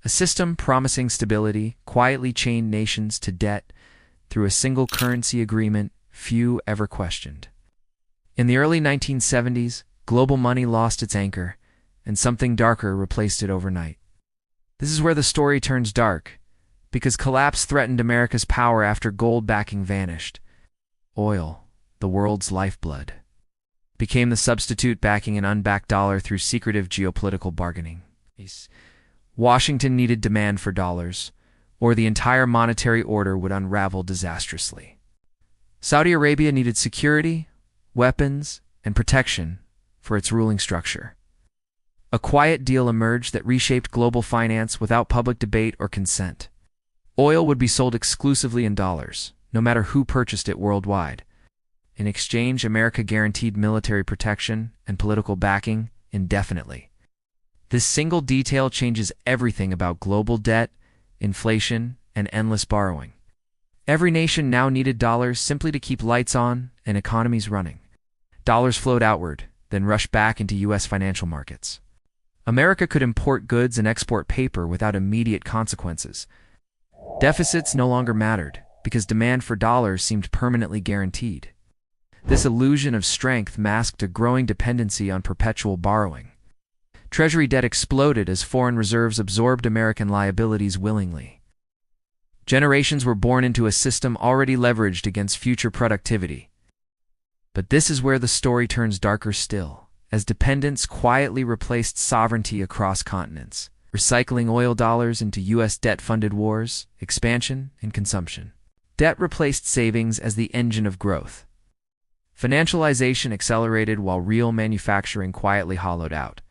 A system promising stability quietly chained nations to debt through a single currency agreement few ever questioned. In the early 1970s, global money lost its anchor, and something darker replaced it overnight. This is where the story turns dark, because collapse threatened America's power after gold backing vanished. Oil, the world's lifeblood, became the substitute backing an unbacked dollar through secretive geopolitical bargaining. Washington needed demand for dollars, or the entire monetary order would unravel disastrously. Saudi Arabia needed security, weapons, and protection for its ruling structure. A quiet deal emerged that reshaped global finance without public debate or consent. Oil would be sold exclusively in dollars, no matter who purchased it worldwide. In exchange, America guaranteed military protection and political backing indefinitely. This single detail changes everything about global debt, inflation, and endless borrowing. Every nation now needed dollars simply to keep lights on and economies running. Dollars flowed outward, then rushed back into U.S. financial markets. America could import goods and export paper without immediate consequences. Deficits no longer mattered, because demand for dollars seemed permanently guaranteed. This illusion of strength masked a growing dependency on perpetual borrowing. Treasury debt exploded as foreign reserves absorbed American liabilities willingly. Generations were born into a system already leveraged against future productivity. But this is where the story turns darker still, as dependence quietly replaced sovereignty across continents, recycling oil dollars into U.S. debt-funded wars, expansion, and consumption. Debt replaced savings as the engine of growth. Financialization accelerated while real manufacturing quietly hollowed out,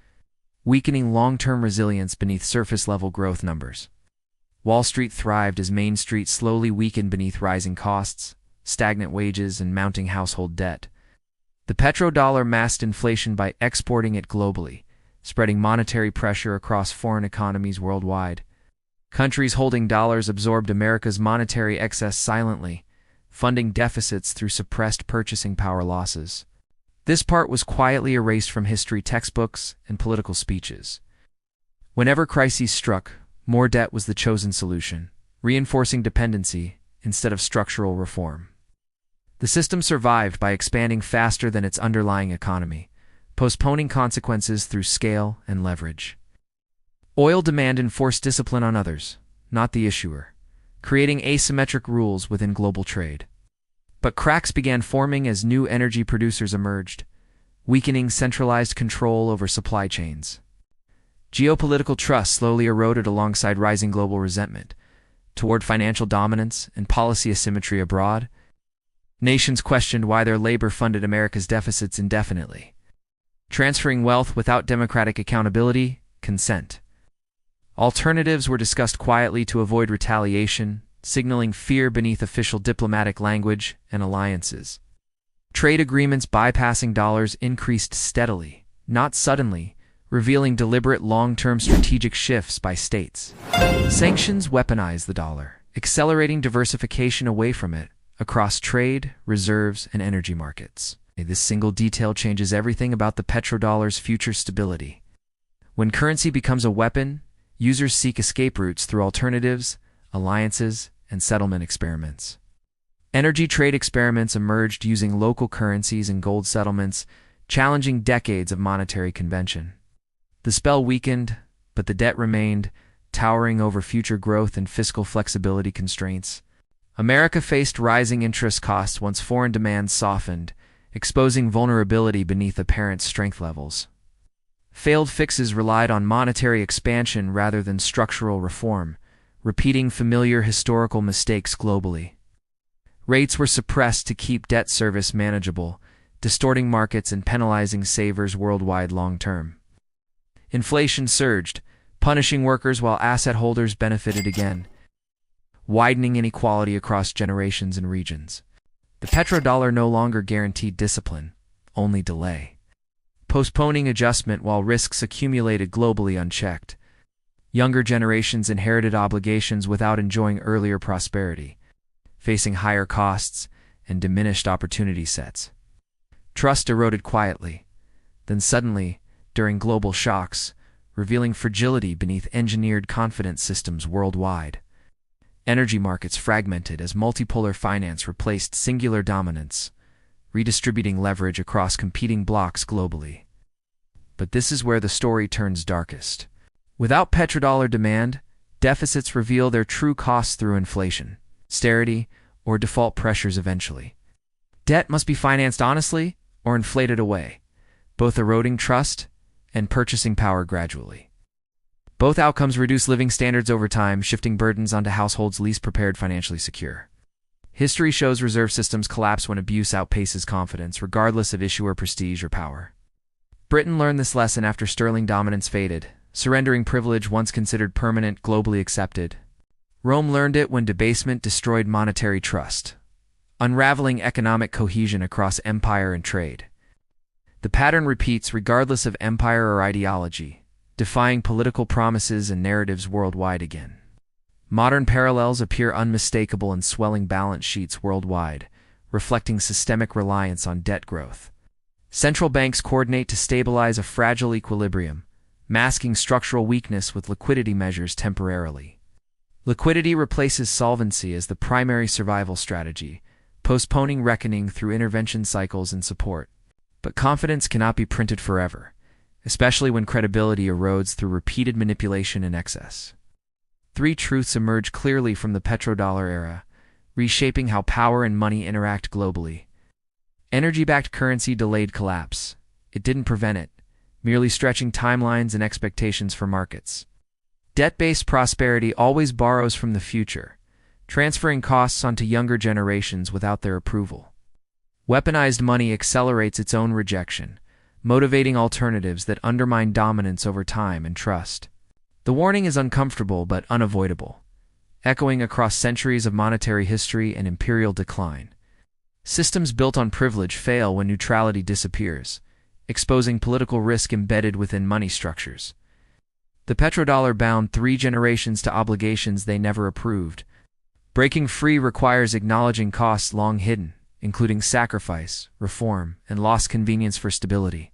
weakening long-term resilience beneath surface-level growth numbers. Wall Street thrived as Main Street slowly weakened beneath rising costs, stagnant wages, and mounting household debt. The Petro-Dollar masked inflation by exporting it globally, spreading monetary pressure across foreign economies worldwide. Countries holding dollars absorbed America's monetary excess silently, funding deficits through suppressed purchasing power losses. This part was quietly erased from history textbooks and political speeches. Whenever crises struck, more debt was the chosen solution, reinforcing dependency instead of structural reform. The system survived by expanding faster than its underlying economy, postponing consequences through scale and leverage. Oil demand enforced discipline on others, not the issuer, creating asymmetric rules within global trade. But cracks began forming as new energy producers emerged, weakening centralized control over supply chains. Geopolitical trust slowly eroded alongside rising global resentment. Toward financial dominance and policy asymmetry abroad, nations questioned why their labor funded America's deficits indefinitely, transferring wealth without democratic accountability, consent. Alternatives were discussed quietly to avoid retaliation, signaling fear beneath official diplomatic language and alliances. Trade agreements bypassing dollars increased steadily, not suddenly, revealing deliberate long-term strategic shifts by states. Sanctions weaponized the dollar, accelerating diversification away from it across trade, reserves, and energy markets. This single detail changes everything about the petrodollar's future stability. When currency becomes a weapon, users seek escape routes through alternatives, alliances, and settlement experiments. Energy trade experiments emerged using local currencies and gold settlements, challenging decades of monetary convention. The spell weakened, but the debt remained, towering over future growth and fiscal flexibility constraints. America faced rising interest costs once foreign demand softened, exposing vulnerability beneath apparent strength levels. Failed fixes relied on monetary expansion rather than structural reform, repeating familiar historical mistakes globally. Rates were suppressed to keep debt service manageable, distorting markets and penalizing savers worldwide long-term. Inflation surged, punishing workers while asset holders benefited again, widening inequality across generations and regions. The petrodollar no longer guaranteed discipline, only delay, postponing adjustment while risks accumulated globally unchecked. Younger generations inherited obligations without enjoying earlier prosperity, facing higher costs and diminished opportunity sets. Trust eroded quietly. Then suddenly, during global shocks, revealing fragility beneath engineered confidence systems worldwide. Energy markets fragmented as multipolar finance replaced singular dominance, redistributing leverage across competing blocks globally. But this is where the story turns darkest. Without petrodollar demand, deficits reveal their true costs through inflation, austerity, or default pressures eventually. Debt must be financed honestly or inflated away, both eroding trust and purchasing power gradually. Both outcomes reduce living standards over time, shifting burdens onto households least prepared financially secure. History shows reserve systems collapse when abuse outpaces confidence, regardless of issuer prestige or power. Britain learned this lesson after sterling dominance faded, surrendering privilege once considered permanent, globally accepted. Rome learned it when debasement destroyed monetary trust, unraveling economic cohesion across empire and trade. The pattern repeats regardless of empire or ideology, defying political promises and narratives worldwide again. Modern parallels appear unmistakable in swelling balance sheets worldwide, reflecting systemic reliance on debt growth. Central banks coordinate to stabilize a fragile equilibrium, masking structural weakness with liquidity measures temporarily. Liquidity replaces solvency as the primary survival strategy, postponing reckoning through intervention cycles and support. But confidence cannot be printed forever, especially when credibility erodes through repeated manipulation and excess. Three truths emerge clearly from the petrodollar era, reshaping how power and money interact globally. Energy-backed currency delayed collapse. It didn't prevent it, merely stretching timelines and expectations for markets. Debt-based prosperity always borrows from the future, transferring costs onto younger generations without their approval. Weaponized money accelerates its own rejection, motivating alternatives that undermine dominance over time and trust. The warning is uncomfortable but unavoidable, echoing across centuries of monetary history and imperial decline. Systems built on privilege fail when neutrality disappears, exposing political risk embedded within money structures. The petrodollar bound 3 generations to obligations they never approved. Breaking free requires acknowledging costs long hidden, including sacrifice, reform, and lost convenience for stability.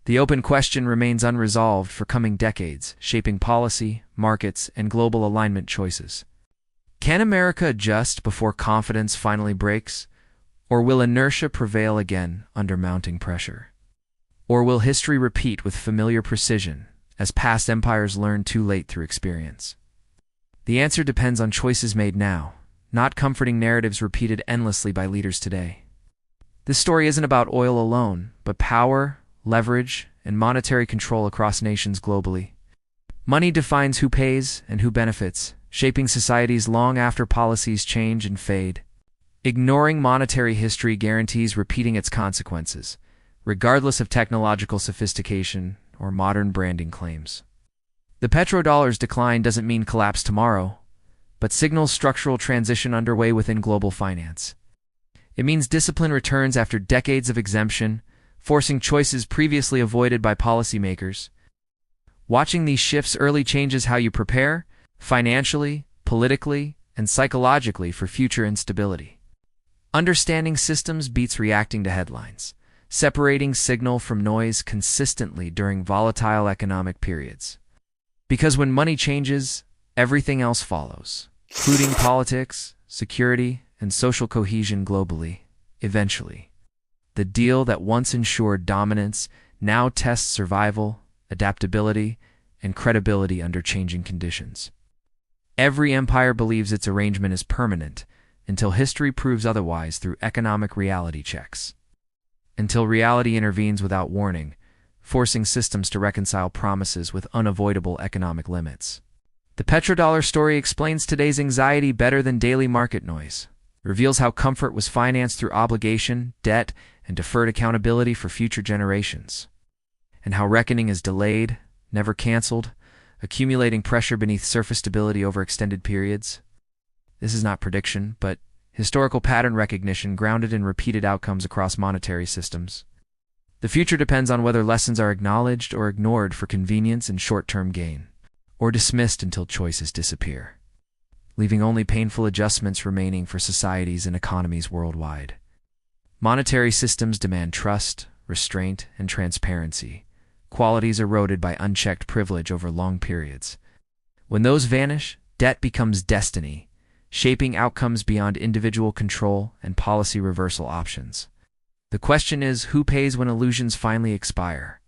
The open question remains unresolved for coming decades, shaping policy, markets, and global alignment choices. Can America adjust before confidence finally breaks? Or will inertia prevail again under mounting pressure? Or will history repeat with familiar precision, as past empires learned too late through experience? The answer depends on choices made now, not comforting narratives repeated endlessly by leaders today. This story isn't about oil alone, but power, leverage, and monetary control across nations globally. Money defines who pays and who benefits, shaping societies long after policies change and fade. Ignoring monetary history guarantees repeating its consequences, regardless of technological sophistication or modern branding claims. The petrodollar's decline doesn't mean collapse tomorrow, but signals structural transition underway within global finance. It means discipline returns after decades of exemption, forcing choices previously avoided by policymakers. Watching these shifts early changes how you prepare, financially, politically, and psychologically for future instability. Understanding systems beats reacting to headlines, separating signal from noise consistently during volatile economic periods. Because when money changes, everything else follows, including politics, security, and social cohesion globally, eventually. The deal that once ensured dominance now tests survival, adaptability, and credibility under changing conditions. Every empire believes its arrangement is permanent until history proves otherwise through economic reality checks. Until reality intervenes without warning, forcing systems to reconcile promises with unavoidable economic limits. The petrodollar story explains today's anxiety better than daily market noise, reveals how comfort was financed through obligation, debt, and deferred accountability for future generations, and how reckoning is delayed, never canceled, accumulating pressure beneath surface stability over extended periods. This is not prediction, but historical pattern recognition grounded in repeated outcomes across monetary systems. The future depends on whether lessons are acknowledged or ignored for convenience and short-term gain, or dismissed until choices disappear, leaving only painful adjustments remaining for societies and economies worldwide. Monetary systems demand trust, restraint, and transparency, qualities eroded by unchecked privilege over long periods. When those vanish, debt becomes destiny, shaping outcomes beyond individual control and policy reversal options. The question is, who pays when illusions finally expire?